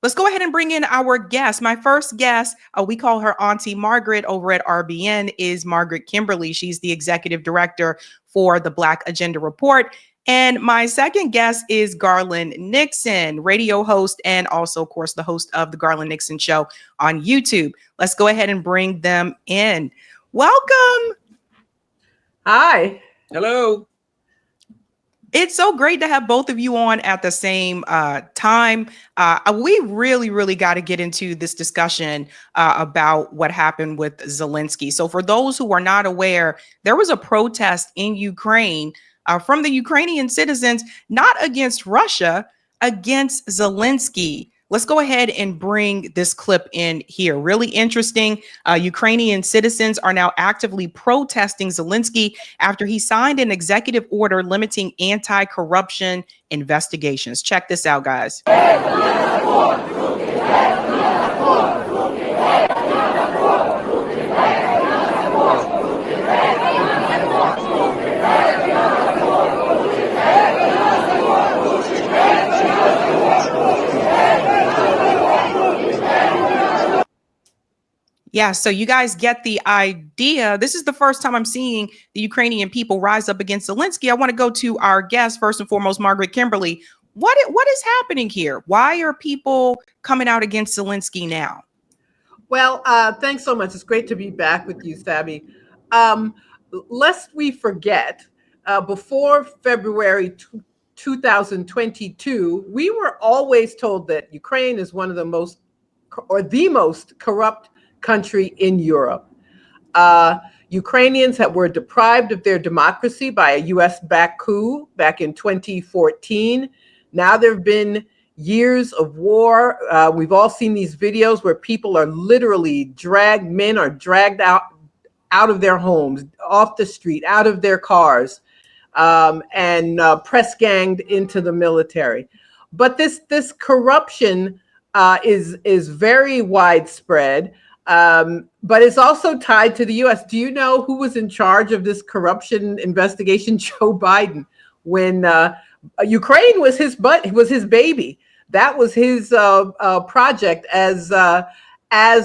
Let's go ahead and bring in our guest. My first guest, we call her Auntie Margaret over at RBN, is Margaret Kimberley. She's the executive director for the Black Agenda Report. And my second guest is Garland Nixon, radio host, and also, of course, the host of the Garland Nixon Show on YouTube. Let's go ahead and bring them in. Welcome. Hi. Hello. It's so great to have both of you on at the same time. We really got to get into this discussion about what happened with Zelensky. So for those who are not aware, there was a protest in Ukraine from the Ukrainian citizens, not against Russia, against Zelensky. Let's go ahead and bring this clip in here. Really interesting. Ukrainian citizens are now actively protesting Zelensky after he signed an executive order limiting anti-corruption investigations. Check this out, guys. Yeah, so you guys get the idea. This is the first time I'm seeing the Ukrainian people rise up against Zelensky. I want to go to our guest first and foremost, Margaret Kimberley. What is happening here? Why are people coming out against Zelensky now? Well, thanks so much. It's great to be back with you, Sabby. Lest we forget, before February 2022, we were always told that Ukraine is one of the most corrupt country in Europe. Ukrainians were deprived of their democracy by a US-backed coup back in 2014. Now there have been years of war. We've all seen these videos where people are literally men are dragged out of their homes, off the street, out of their cars, and press ganged into the military. But this corruption is very widespread. But it's also tied to the U.S. Do you know who was in charge of this corruption investigation? Joe Biden. When Ukraine was his baby. That was his project as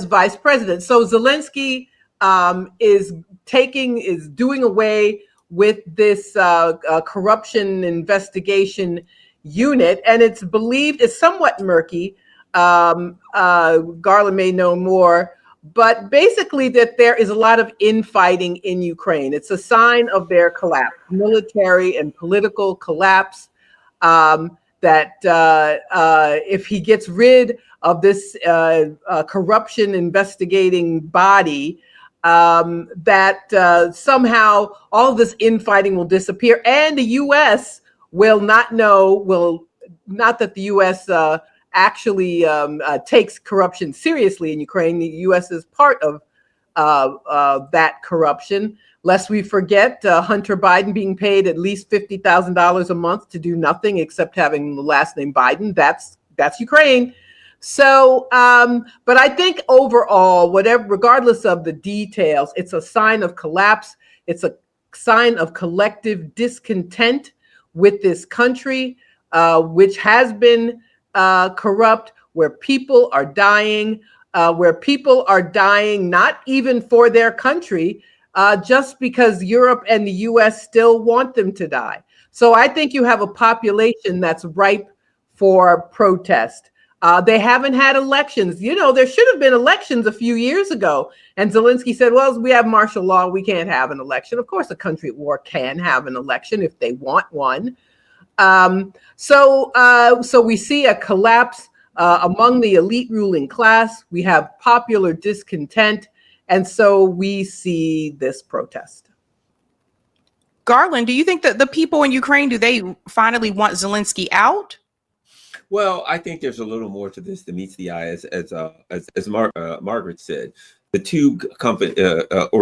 vice president. So Zelensky is doing away with this corruption investigation unit, and it's somewhat murky. Garland may know more. But basically that there is a lot of infighting in Ukraine. It's a sign of their collapse, military and political collapse, that if he gets rid of this corruption investigating body, that somehow all this infighting will disappear and the U.S. will not that the U.S. actually takes corruption seriously in Ukraine. The U.S. is part of that corruption. Lest we forget Hunter Biden being paid at least $50,000 a month to do nothing except having the last name Biden. That's Ukraine. So, but I think overall, regardless of the details, it's a sign of collapse. It's a sign of collective discontent with this country, which has been corrupt, where people are dying not even for their country, just because Europe and the US still want them to die. So I think you have a population that's ripe for protest. They haven't had elections. There should have been elections a few years ago. And Zelensky said, well, we have martial law. We can't have an election. Of course, a country at war can have an election if they want one. So we see a collapse among the elite ruling class. We have popular discontent. And so we see this protest. Garland, do you think that the people in Ukraine, do they finally want Zelensky out? Well, I think there's a little more to this than meets the eye, as Margaret said. The two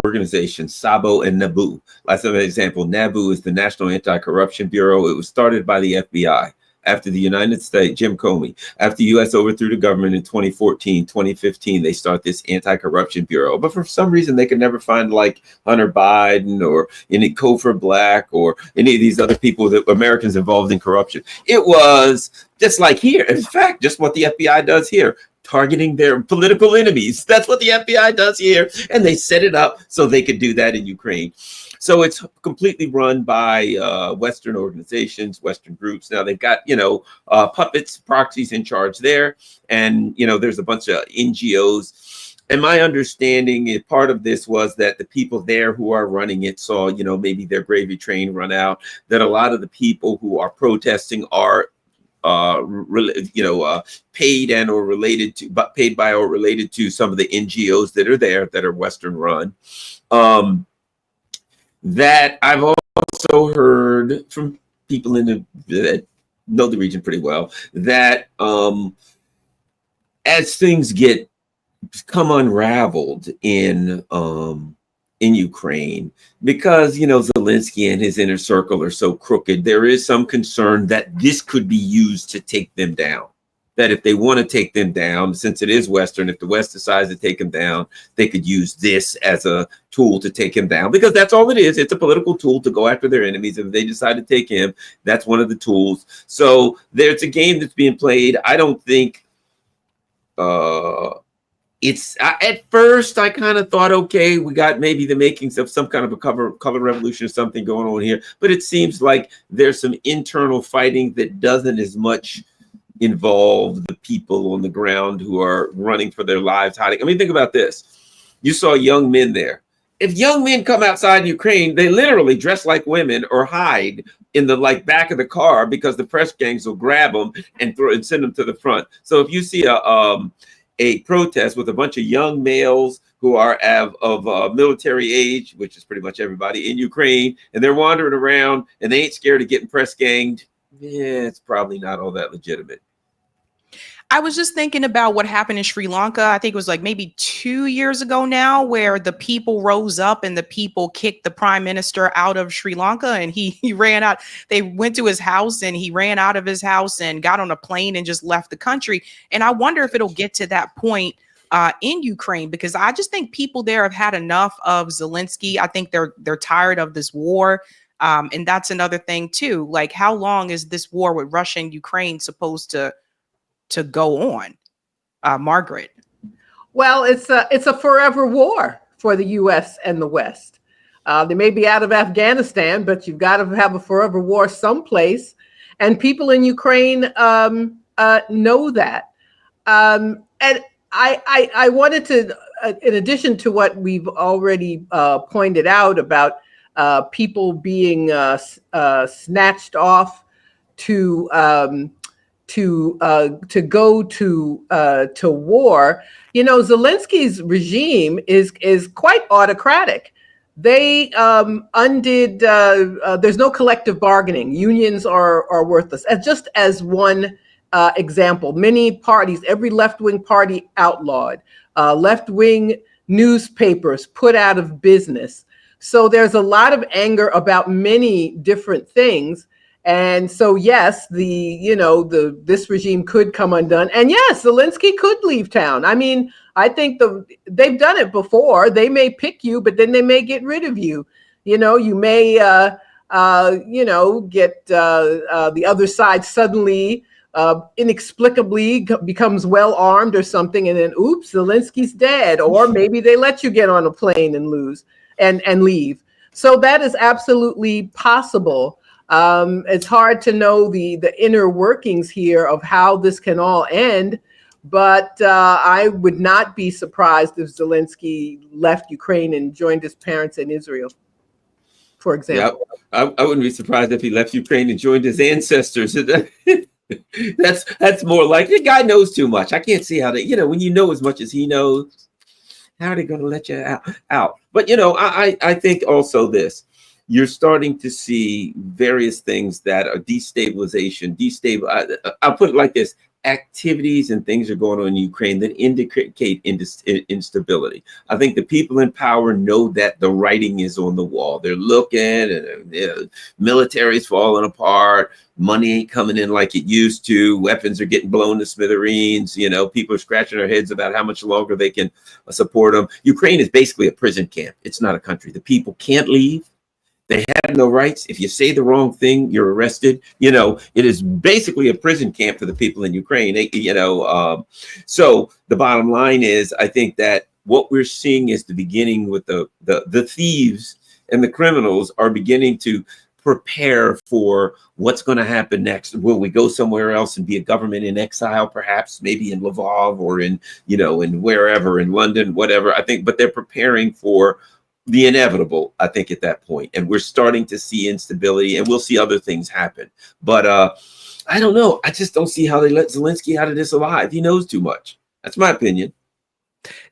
organizations, SABO and NABU. As an example, NABU is the National Anti-Corruption Bureau. It was started by the FBI. after the United States, Jim Comey, after the U.S. overthrew the government in 2014, 2015, they start this anti-corruption bureau. But for some reason, they could never find like Hunter Biden or any Cofer Black or any of these other people that Americans involved in corruption. It was just like here. In fact, just what the FBI does here, targeting their political enemies. That's what the FBI does here. And they set it up so they could do that in Ukraine. So it's completely run by Western organizations, Western groups. Now they've got, puppets, proxies in charge there. And, there's a bunch of NGOs. And my understanding is part of this was that the people there who are running it saw, maybe their gravy train run out, that a lot of the people who are protesting are paid and or related to, but paid by or related to some of the NGOs that are there that are Western run. That I've also heard from people that know the region pretty well, that as things come unraveled in Ukraine, because Zelensky and his inner circle are so crooked, there is some concern that this could be used to take them down. That if they want to take them down, since it is Western, if the West decides to take him down, they could use this as a tool to take him down, because that's all it is. It's a political tool to go after their enemies. If they decide to take him, that's one of the tools. So there's a game that's being played. I don't think at first I kind of thought, okay, we got maybe the makings of some kind of a color revolution or something going on here, but it seems like there's some internal fighting that doesn't as much involve the people on the ground who are running for their lives, hiding. I mean, think about this. You saw young men there. If young men come outside Ukraine, they literally dress like women or hide in the back of the car, because the press gangs will grab them and send them to the front. So if you see a protest with a bunch of young males who are of military age, which is pretty much everybody in Ukraine, and they're wandering around and they ain't scared of getting press ganged, it's probably not all that legitimate. I was just thinking about what happened in Sri Lanka. I think it was maybe 2 years ago now, where the people rose up and the people kicked the prime minister out of Sri Lanka, and he ran out. They went to his house and he ran out of his house and got on a plane and just left the country. And I wonder if it'll get to that point in Ukraine, because I just think people there have had enough of Zelensky. I think they're tired of this war. And that's another thing too. How long is this war with Russia and Ukraine supposed to go on? Margaret? Well, it's a forever war for the U.S. and the West. They may be out of Afghanistan, but you've got to have a forever war someplace. And people in Ukraine know that. And I wanted to, in addition to what we've already pointed out about people being snatched off to go to war, Zelensky's regime is quite autocratic. They undid. There's no collective bargaining. Unions are worthless. As one example, many parties, every left-wing party outlawed, left-wing newspapers put out of business. So there's a lot of anger about many different things. And so, yes, this regime could come undone. And yes, Zelensky could leave town. I mean, I think they've done it before. They may pick you, but then they may get rid of you. You may, get the other side suddenly inexplicably becomes well armed or something. And then, oops, Zelensky's dead. Or maybe they let you get on a plane and leave. So that is absolutely possible. It's hard to know the inner workings here of how this can all end, but I would not be surprised if Zelensky left Ukraine and joined his parents in Israel, for example. Yeah, I wouldn't be surprised if he left Ukraine and joined his ancestors. That's more like, the guy knows too much. I can't see how when you know as much as he knows, how are they going to let you out? But, I think also this. You're starting to see various things that are destabilization. I'll put it like this. activities and things are going on in Ukraine that indicate instability. I think the people in power know that the writing is on the wall. They're looking, and military's falling apart. Money ain't coming in like it used to. Weapons are getting blown to smithereens. People are scratching their heads about how much longer they can support them. Ukraine is basically a prison camp. It's not a country. The people can't leave. They have no rights. If you say the wrong thing, you're arrested. It is basically a prison camp for the people in Ukraine. So the bottom line is, I think that what we're seeing is the beginning with the thieves and the criminals are beginning to prepare for what's going to happen next. Will we go somewhere else and be a government in exile, perhaps, maybe in Lvov or in wherever, in London, whatever. I think, but they're preparing for the inevitable, I think, at that point. And we're starting to see instability, and we'll see other things happen. But I don't know. I just don't see how they let Zelensky out of this alive. He knows too much. That's my opinion.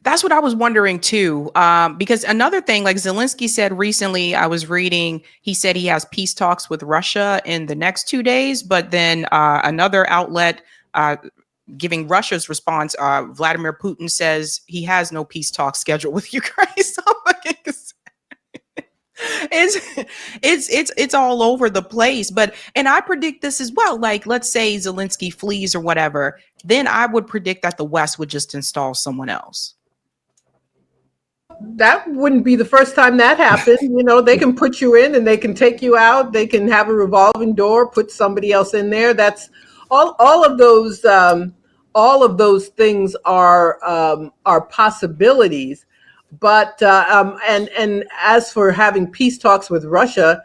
That's what I was wondering too, because another thing, like Zelensky said recently, I was reading, he said he has peace talks with Russia in the next 2 days, but then another outlet giving Russia's response, Vladimir Putin says he has no peace talks scheduled with Ukraine. So it's all over the place. And I predict this as well. Like, let's say Zelensky flees or whatever, then I would predict that the West would just install someone else. That wouldn't be the first time that happened. They can put you in and they can take you out. They can have a revolving door, put somebody else in there. That's all of those. All of those things are possibilities. But and as for having peace talks with Russia,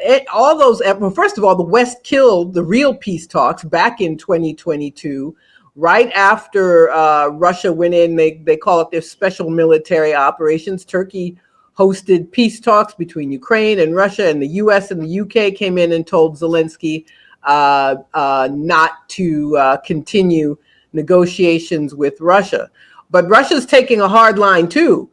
first of all, the West killed the real peace talks back in 2022, right after Russia went in. They call it their special military operations. Turkey hosted peace talks between Ukraine and Russia, and the U.S. and the U.K. came in and told Zelensky not to continue negotiations with Russia. But Russia's taking a hard line too.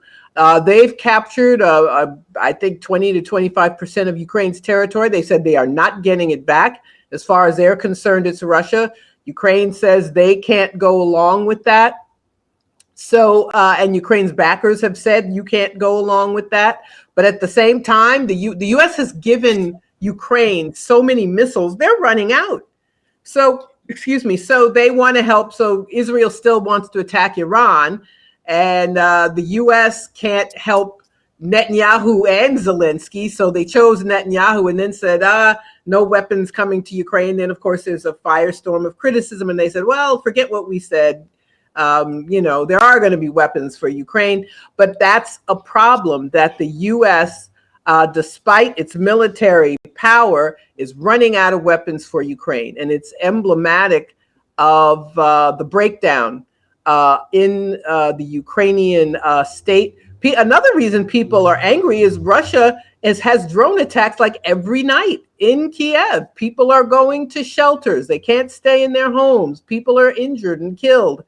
They've captured, I think, 20 to 25% of Ukraine's territory. They said they are not getting it back. As far as they're concerned, it's Russia. Ukraine says they can't go along with that. So, and Ukraine's backers have said you can't go along with that. But at the same time, the U.S. has given Ukraine so many missiles, they're running out. So, so they want to help. So Israel still wants to attack Iran. And the U.S. can't help Netanyahu and Zelensky. So they chose Netanyahu and then said, no weapons coming to Ukraine. Then, of course, there's a firestorm of criticism. And they said, well, forget what we said. There are going to be weapons for Ukraine. But that's a problem that the U.S., despite its military power, is running out of weapons for Ukraine. And it's emblematic of the breakdown in the Ukrainian state. Another reason people are angry is Russia has drone attacks like every night in Kiev. People are going to shelters. They can't stay in their homes. People are injured and killed.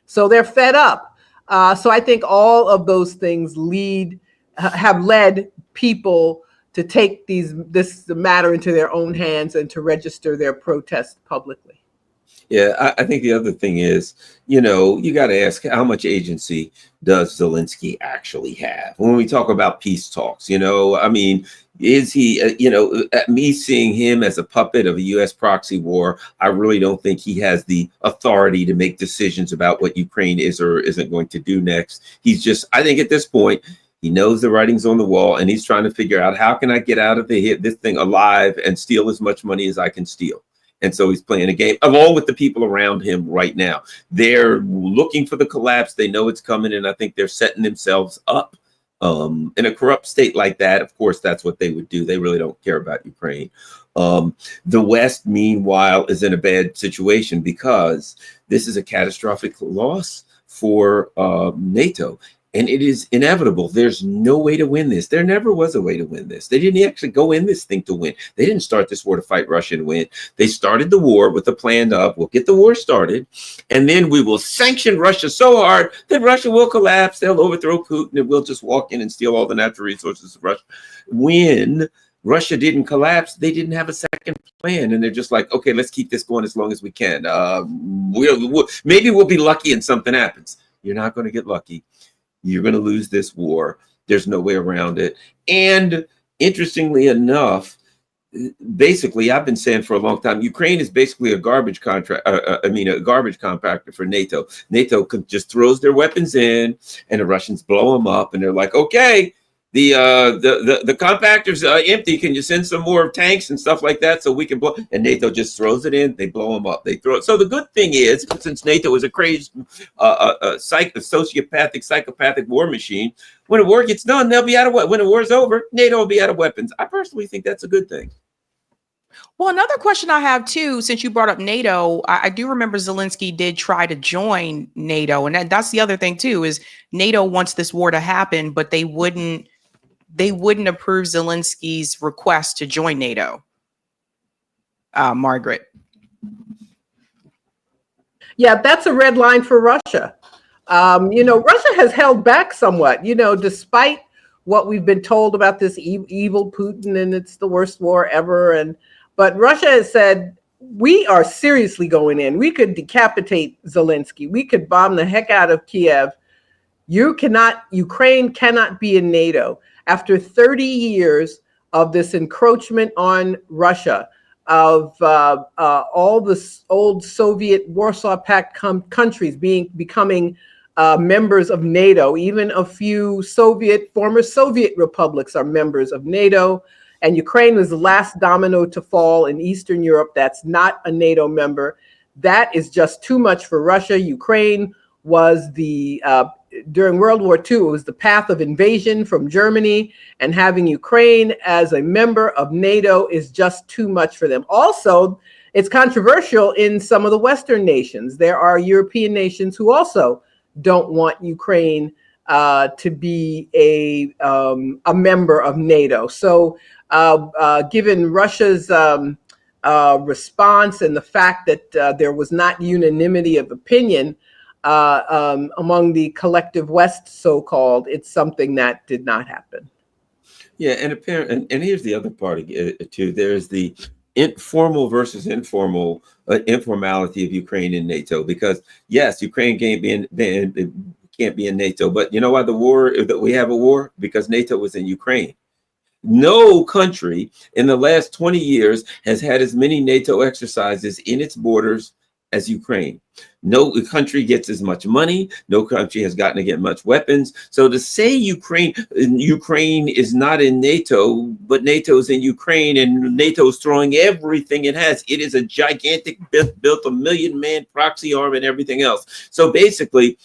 So they're fed up. So I think all of those things have led people to take this matter into their own hands and to register their protest publicly. Yeah, I think the other thing is, you got to ask, how much agency does Zelensky actually have? When we talk about peace talks, is he, me seeing him as a puppet of a U.S. proxy war, I really don't think he has the authority to make decisions about what Ukraine is or isn't going to do next. He's just, I think at this point, he knows the writing's on the wall, and he's trying to figure out, how can I get out of this thing alive and steal as much money as I can steal? And so he's playing a game along with the people around him right now. They're looking for the collapse. They know it's coming. And I think they're setting themselves up in a corrupt state like that. Of course, that's what they would do. They really don't care about Ukraine. The West, meanwhile, is in a bad situation because this is a catastrophic loss for NATO. And it is inevitable. There's no way to win this. There never was a way to win this. They didn't actually go in this thing to win. They didn't start this war to fight Russia and win. They started the war with the plan of, we'll get the war started, and then we will sanction Russia so hard that Russia will collapse. They'll overthrow Putin, and we'll just walk in and steal all the natural resources of Russia. When Russia didn't collapse. They didn't have a second plan. And they're just like, okay, let's keep this going as long as we can. Maybe we'll be lucky and something happens. You're not going to get lucky. You're going to lose this war. There's no way around it. And interestingly enough, basically, I've been saying for a long time, Ukraine is basically a garbage contract. A garbage compactor for NATO. NATO just throws their weapons in, and the Russians blow them up, and they're like, okay, the compactor's empty. Can you send some more tanks and stuff like that so we can blow? And NATO just throws it in. They blow them up. They throw it. So the good thing is, since NATO is a crazy, sociopathic, psychopathic war machine, when the war gets done, they'll be out of when the war's over. NATO will be out of weapons. I personally think that's a good thing. Well, another question I have too, since you brought up NATO, I do remember Zelensky did try to join NATO, and that's the other thing too, is NATO wants this war to happen, but they wouldn't approve Zelensky's request to join NATO. Margaret. Yeah, that's a red line for Russia. Russia has held back somewhat, despite what we've been told about this evil Putin and it's the worst war ever. But Russia has said, we are seriously going in. We could decapitate Zelensky. We could bomb the heck out of Kiev. Ukraine cannot be in NATO. After 30 years of this encroachment on Russia, of all the old Soviet Warsaw Pact countries becoming members of NATO, even a few former Soviet republics are members of NATO. And Ukraine was the last domino to fall in Eastern Europe that's not a NATO member. That is just too much for Russia. Ukraine was during World War II, it was the path of invasion from Germany, and having Ukraine as a member of NATO is just too much for them. Also, it's controversial in some of the Western nations. There are European nations who also don't want Ukraine to be a member of NATO. So given Russia's response and the fact that there was not unanimity of opinion among the collective West, so-called, it's something that did not happen. Yeah, and here's the other part too. There's the informal versus informality of Ukraine in NATO, because yes, Ukraine can't be in NATO, but you know why we have a war? Because NATO was in Ukraine. No country in the last 20 years has had as many NATO exercises in its borders as Ukraine. No country gets as much money. No country has gotten to get much weapons. So to say Ukraine is not in NATO, but NATO's in Ukraine and NATO's throwing everything it has. It is a gigantic, built a 1 million-man proxy arm and everything else. So basically,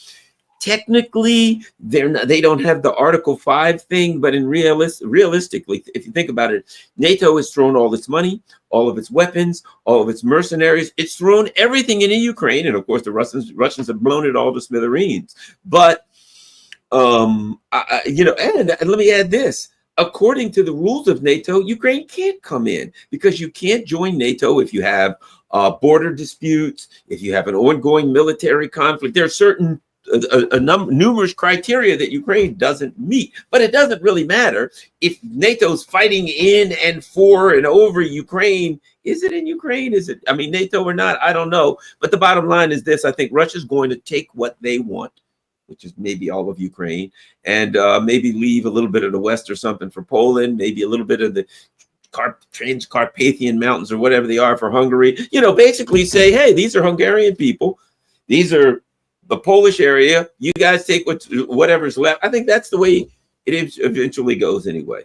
technically, they don't have the Article 5 thing, but realistically, if you think about it, NATO has thrown all its money, all of its weapons, all of its mercenaries. It's thrown everything into Ukraine, and of course, the Russians have blown it all to smithereens. But and let me add this: according to the rules of NATO, Ukraine can't come in, because you can't join NATO if you have border disputes, if you have an ongoing military conflict. There are certain numerous criteria that Ukraine doesn't meet, but it doesn't really matter if NATO's fighting in and for and over Ukraine. Is it in Ukraine? Is it, NATO or not? I don't know. But the bottom line is this: I think Russia's going to take what they want, which is maybe all of Ukraine, and maybe leave a little bit of the West or something for Poland, maybe a little bit of the Transcarpathian Mountains or whatever they are for Hungary. Basically say, hey, these are Hungarian people. These are the Polish area. You guys take whatever's left. I think that's the way it eventually goes anyway.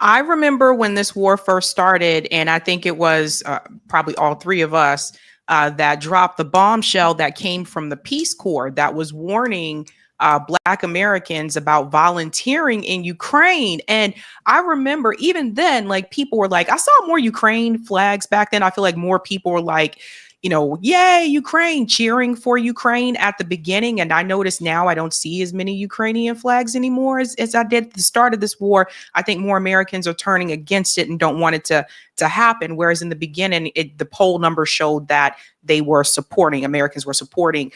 I remember when this war first started, and I think it was probably all three of us that dropped the bombshell that came from the Peace Corps that was warning Black Americans about volunteering in Ukraine. And I remember even then, like, people were like, I saw more Ukraine flags back then. I feel like more people were like, yay, Ukraine, cheering for Ukraine at the beginning. And I notice now I don't see as many Ukrainian flags anymore as I did at the start of this war. I think more Americans are turning against it and don't want it to happen. Whereas in the beginning, the poll numbers showed that Americans were supporting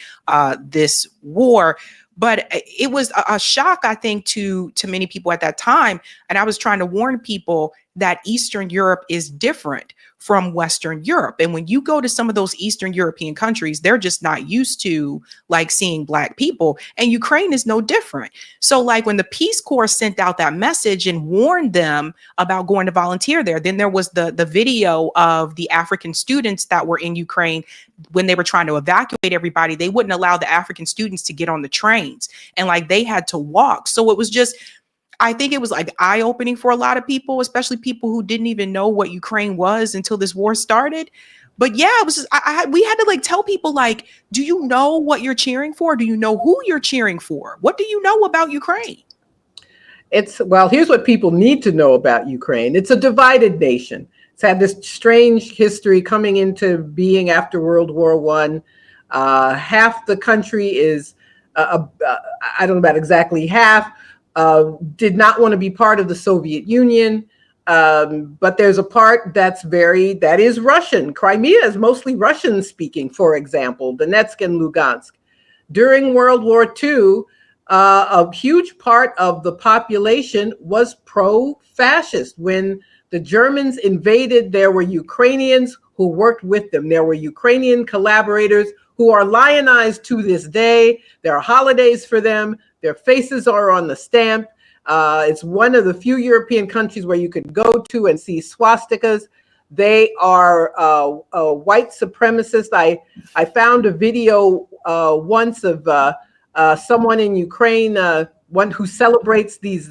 this war. But it was a shock, I think, to many people at that time. And I was trying to warn people, that Eastern Europe is different from Western Europe. And when you go to some of those Eastern European countries, they're just not used to like seeing Black people. And Ukraine is no different. So like when the Peace Corps sent out that message and warned them about going to volunteer there, then there was the video of the African students that were in Ukraine when they were trying to evacuate everybody. They wouldn't allow the African students to get on the trains, and like they had to walk. So it was just, I think it was like eye-opening for a lot of people, especially people who didn't even know what Ukraine was until this war started. But yeah, it was just, we had to like tell people like, do you know what you're cheering for? Do you know who you're cheering for? What do you know about Ukraine? Well, here's what people need to know about Ukraine. It's a divided nation. It's had this strange history coming into being after World War I. Half the country is, I don't know about exactly half, did not want to be part of the Soviet Union. But there's a part that is Russian. Crimea is mostly Russian speaking, for example, Donetsk and Lugansk. During World War II, a huge part of the population was pro-fascist. When the Germans invaded, there were Ukrainians who worked with them. There were Ukrainian collaborators who are lionized to this day. There are holidays for them. Their faces are on the stamp. It's one of the few European countries where you could go to and see swastikas. They are white supremacists. I found a video once of someone in Ukraine, one who celebrates these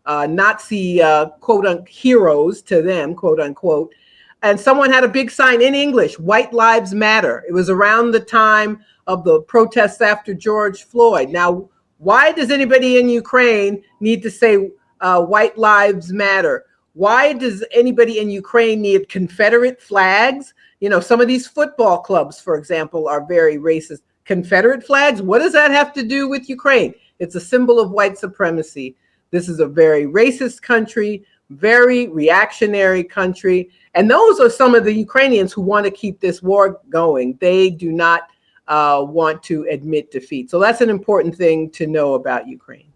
Nazi quote unquote heroes to them, quote unquote. And someone had a big sign in English, "White Lives Matter." It was around the time of the protests after George Floyd. Now, why does anybody in Ukraine need to say white lives matter? Why does anybody in Ukraine need Confederate flags? You know, some of these football clubs, for example, are very racist. Confederate flags, what does that have to do with Ukraine? It's a symbol of white supremacy. This is a very racist country, very reactionary country. And those are some of the Ukrainians who want to keep this war going. They do not want to admit defeat. So that's an important thing to know about Ukraine.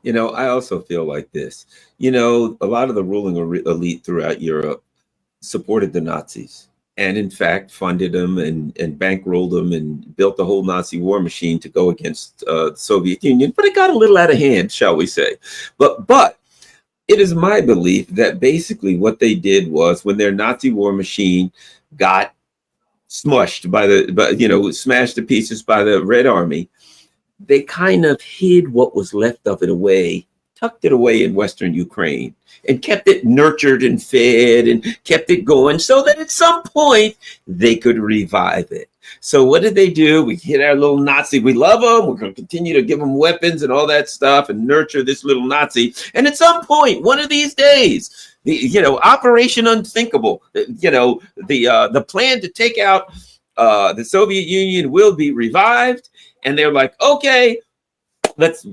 You know, I also feel like this. You know, a lot of the ruling elite throughout Europe supported the Nazis and, in fact, funded them and bankrolled them and built the whole Nazi war machine to go against the Soviet Union. But it got a little out of hand, shall we say. But it is my belief that basically what they did was when their Nazi war machine got smashed smashed to pieces by the Red Army, they kind of hid what was left of it away, tucked it away in Western Ukraine, and kept it nurtured and fed and kept it going so that at some point they could revive it. So what did they do? We hit our little Nazi. We love them. We're going to continue to give them weapons and all that stuff and nurture this little Nazi. And at some point, one of these days, Operation Unthinkable, the plan to take out the Soviet Union will be revived. And they're like, okay, let's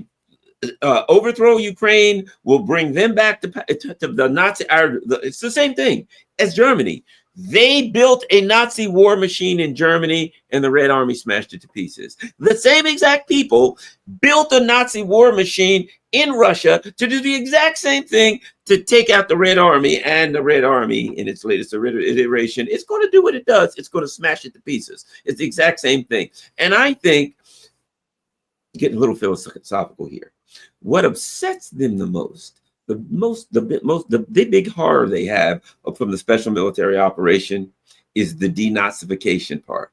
overthrow Ukraine. We'll bring them back to the Nazi. It's the same thing as Germany. They built a Nazi war machine in Germany and the Red Army smashed it to pieces. The same exact people built a Nazi war machine in Russia to do the exact same thing to take out the Red Army, and the Red Army in its latest iteration, it's going to do what it does. It's going to smash it to pieces. It's the exact same thing. And I think, getting a little philosophical here, what upsets them the most, the big horror they have from the special military operation is the denazification part.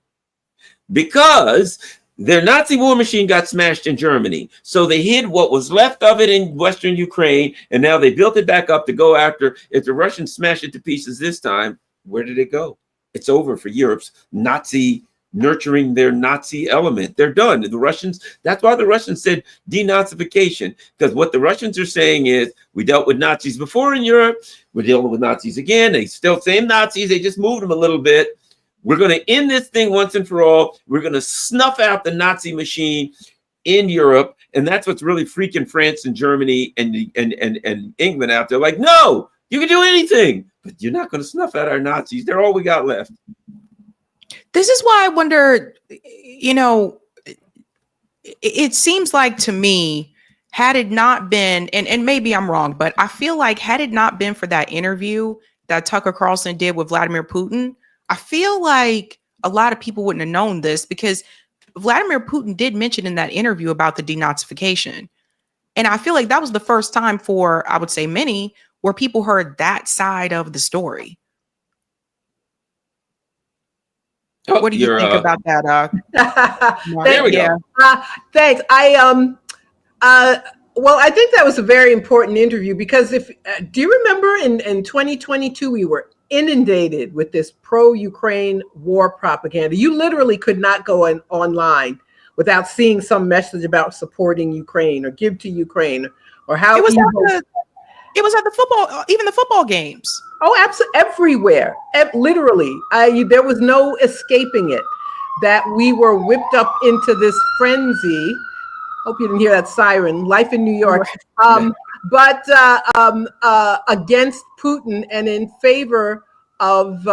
Because their Nazi war machine got smashed in Germany. So they hid what was left of it in Western Ukraine. And now they built it back up to go after. If the Russians smash it to pieces this time, where did it go? It's over for Europe's Nazi nurturing their Nazi element. They're done. The Russians, that's why the Russians said denazification, because what the Russians are saying is, we dealt with Nazis before in Europe, we're dealing with Nazis again. They still same Nazis, they just moved them a little bit. We're going to end this thing once and for all. We're going to snuff out the Nazi machine in Europe. And that's what's really freaking France and Germany and England out there. Like, no, you can do anything, but you're not going to snuff out our Nazis. They're all we got left. This is why I wonder, it seems like to me, had it not been, and maybe I'm wrong, but I feel like had it not been for that interview that Tucker Carlson did with Vladimir Putin, I feel like a lot of people wouldn't have known this, because Vladimir Putin did mention in that interview about the denazification. And I feel like that was the first time for, I would say, many, where people heard that side of the story. Oh, What do you think about that? There we yeah. go. Thanks. Well, I think that was a very important interview, because if do you remember in 2022 we were inundated with this pro-Ukraine war propaganda. You literally could not go online without seeing some message about supporting Ukraine or give to Ukraine or how it was at the football, even the football games. Oh, absolutely, everywhere. Literally, there was no escaping it. That we were whipped up into this frenzy. Hope you didn't hear that siren. Life in New York, but against Putin and in favor of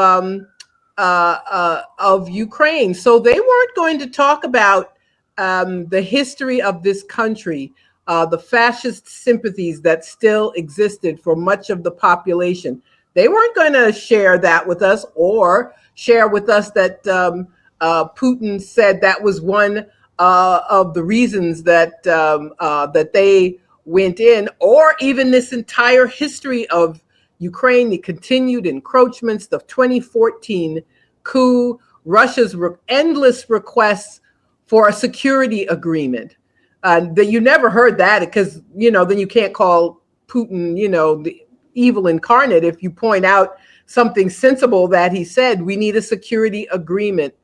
Ukraine. So they weren't going to talk about the history of this country, the fascist sympathies that still existed for much of the population. They weren't going to share that with us, or share with us that Putin said that was one of the reasons that that they went in, or even this entire history of Ukraine, the continued encroachments, the 2014 coup, Russia's endless requests for a security agreement. That you never heard that, because then you can't call Putin the evil incarnate if you point out something sensible that he said. We need a security agreement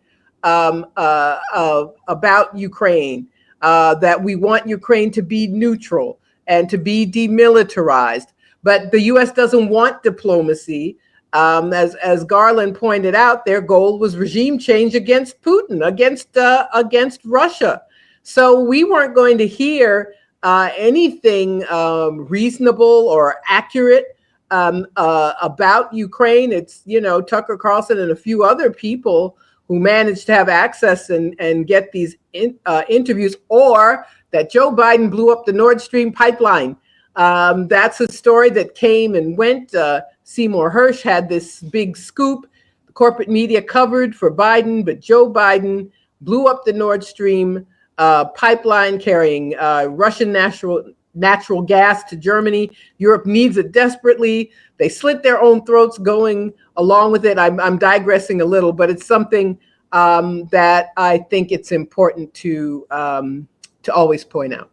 about Ukraine, that we want Ukraine to be neutral and to be demilitarized. But the U.S. doesn't want diplomacy. As Garland pointed out, their goal was regime change against Putin, against Russia. So we weren't going to hear anything reasonable or accurate about Ukraine. It's Tucker Carlson and a few other people who managed to have access and get these interviews, or that Joe Biden blew up the Nord Stream pipeline. That's a story that came and went. Seymour Hersh had this big scoop. The corporate media covered for Biden, but Joe Biden blew up the Nord Stream pipeline carrying Russian natural gas to Germany. Europe needs it desperately. They slit their own throats going along with it. I'm digressing a little, but it's something that I think it's important to always point out.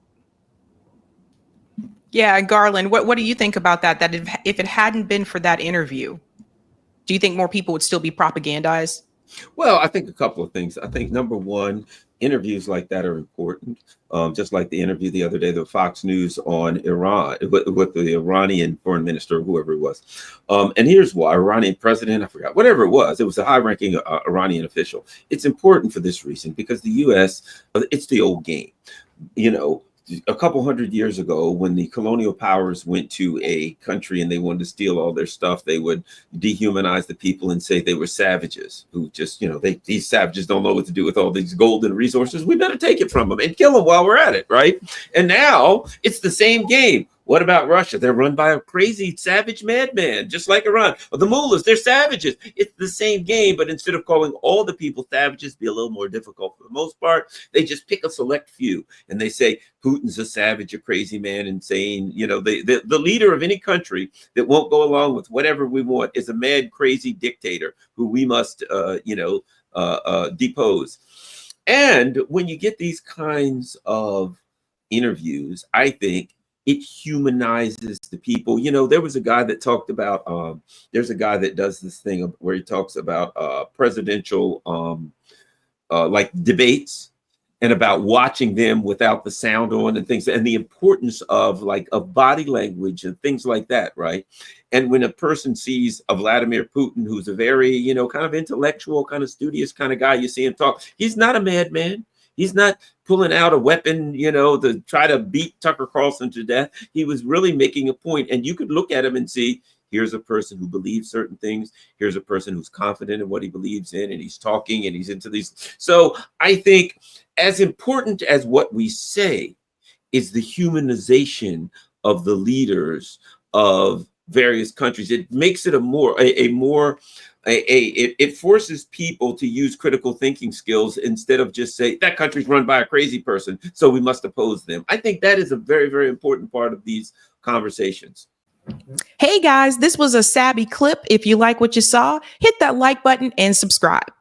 Yeah, Garland, what do you think about that? That if it hadn't been for that interview, do you think more people would still be propagandized? Well, I think a couple of things. I think number one, interviews like that are important. Just like the interview the other day, the Fox News on Iran with the Iranian foreign minister, whoever it was. And here's why: Iranian president, I forgot, whatever it was a high-ranking Iranian official. It's important for this reason, because the U.S., it's the old game. A couple hundred years ago, when the colonial powers went to a country and they wanted to steal all their stuff, they would dehumanize the people and say they were savages who just, these savages don't know what to do with all these golden resources. We better take it from them and kill them while we're at it, right? And now it's the same game. What about Russia? They're run by a crazy, savage madman, just like Iran. The mullahs, they're savages. It's the same game, but instead of calling all the people savages, be a little more difficult for the most part, they just pick a select few and they say Putin's a savage, a crazy man, insane. The leader of any country that won't go along with whatever we want is a mad, crazy dictator who we must, depose. And when you get these kinds of interviews, I think it humanizes the people. There was a guy that talked about, there's a guy that does this thing where he talks about presidential like debates, and about watching them without the sound on and things, and the importance of body language and things like that, right? And when a person sees a Vladimir Putin, who's a very, kind of intellectual, kind of studious kind of guy, you see him talk, he's not a madman. He's not pulling out a weapon, to try to beat Tucker Carlson to death. He was really making a point, and you could look at him and see, here's a person who believes certain things. Here's a person who's confident in what he believes in, and he's talking and he's into these. So I think as important as what we say is the humanization of the leaders of various countries. It makes it it forces people to use critical thinking skills instead of just say that country's run by a crazy person, so we must oppose them. I think that is a very, very important part of these conversations. Hey guys, this was a Sabby clip. If you like what you saw, hit that like button and subscribe.